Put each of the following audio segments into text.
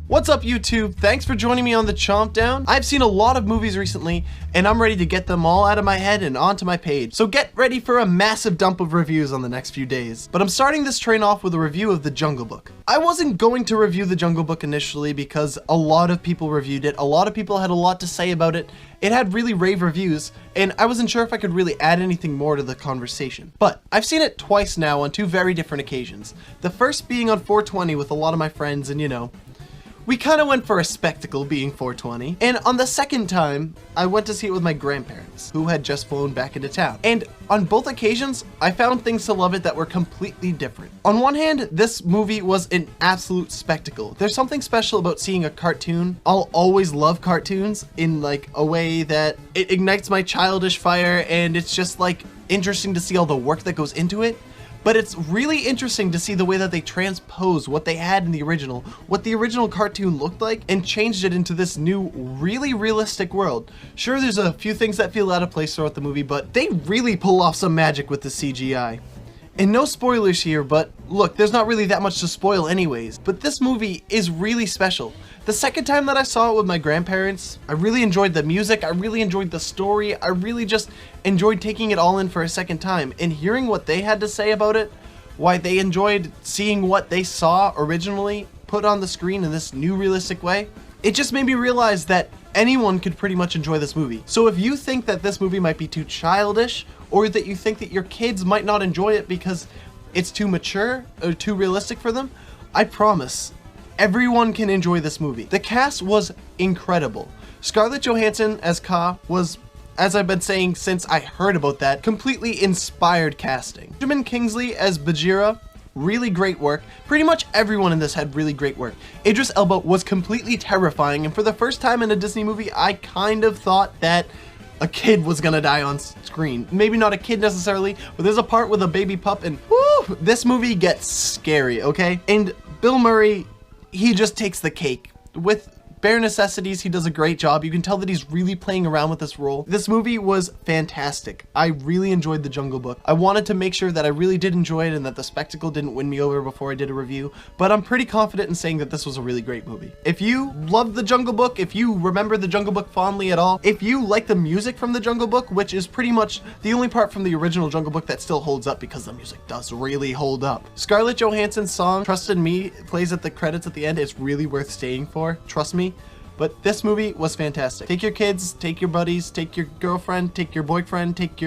What's up, YouTube? Thanks for joining me on the Chompt Down. I've seen a lot of movies recently, and I'm ready to get them all out of my head and onto my page. So get ready for a massive dump of reviews on the next few days. But I'm starting this train off with a review of The Jungle Book. I wasn't going to review The Jungle Book initially because a lot of people reviewed it. A lot of people had a lot to say about it. It had really rave reviews, and I wasn't sure if I could really add anything more to the conversation. But I've seen it twice now on two very different occasions. The first being on 420 with a lot of my friends, and you know, we kind of went for a spectacle being 420. And on the second time, I went to see it with my grandparents, who had just flown back into town. And on both occasions, I found things to love it that were completely different. On one hand, this movie was an absolute spectacle. There's something special about seeing a cartoon. I'll always love cartoons in like a way that it ignites my childish fire, and it's just like interesting to see all the work that goes into it. But it's really interesting to see the way that they transpose what they had in the original, what the original cartoon looked like, and changed it into this new, really realistic world. Sure, there's a few things that feel out of place throughout the movie, but they really pull off some magic with the CGI. And no spoilers here, but look, there's not really that much to spoil anyways, but this movie is really special. The second time that I saw it with my grandparents, I really enjoyed the music, I really enjoyed the story, I really just enjoyed taking it all in for a second time, and hearing what they had to say about it, why they enjoyed seeing what they saw originally put on the screen in this new realistic way, it just made me realize that anyone could pretty much enjoy this movie. So if you think that this movie might be too childish, or that you think that your kids might not enjoy it because it's too mature or too realistic for them, I promise, everyone can enjoy this movie. The cast was incredible. Scarlett Johansson as Ka was, as I've been saying since I heard about that, completely inspired casting. Benjamin Kingsley as Bagheera, really great work. Pretty much everyone in this had really great work. Idris Elba was completely terrifying, and for the first time in a Disney movie, I kind of thought that a kid was gonna die on screen. Maybe not a kid necessarily, but there's a part with a baby pup, and whoo, this movie gets scary, okay? And Bill Murray, he just takes the cake. With bare necessities, he does a great job. You can tell that he's really playing around with this role. This movie was fantastic. I really enjoyed The Jungle Book. I wanted to make sure that I really did enjoy it and that the spectacle didn't win me over before I did a review, but I'm pretty confident in saying that this was a really great movie. If you loved The Jungle Book, if you remember The Jungle Book fondly at all, if you like the music from The Jungle Book, which is pretty much the only part from the original Jungle Book that still holds up because the music does really hold up. Scarlett Johansson's song, Trust in Me, plays at the credits at the end. It's really worth staying for, trust me. But this movie was fantastic. Take your kids, take your buddies, take your girlfriend, take your boyfriend, take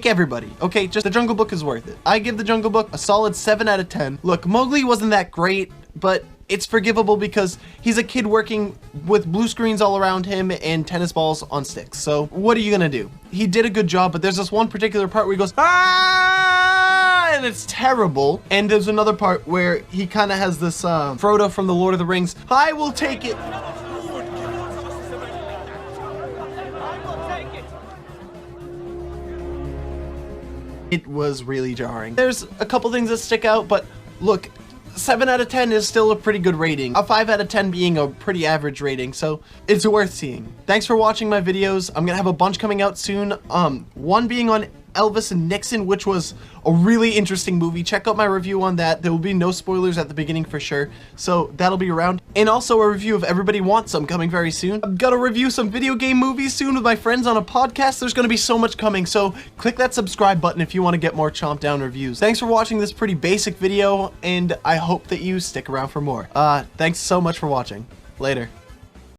everybody. Okay, just The Jungle Book is worth it. I give The Jungle Book a solid 7 out of 10. Look, Mowgli wasn't that great, but it's forgivable because he's a kid working with blue screens all around him and tennis balls on sticks. So what are you gonna do? He did a good job, but there's this one particular part where he goes, "Ah!" and it's terrible. And there's another part where he kind of has this Frodo from the Lord of the Rings, "I will take it." It was really jarring. There's a couple things that stick out, but look, 7 out of 10 is still a pretty good rating. A 5 out of 10 being a pretty average rating, so it's worth seeing. Thanks for watching my videos. I'm gonna have a bunch coming out soon. One being on Elvis and Nixon, which was a really interesting movie. Check out my review on that. There will be no spoilers at the beginning for sure, so that'll be around. And also a review of Everybody Wants Some coming very soon. I'm gonna review some video game movies soon with my friends on a podcast. There's gonna be so much coming, so click that subscribe button if you want to get more Chomp Down reviews. Thanks for watching this pretty basic video, and I hope that you stick around for more. Thanks so much for watching. Later.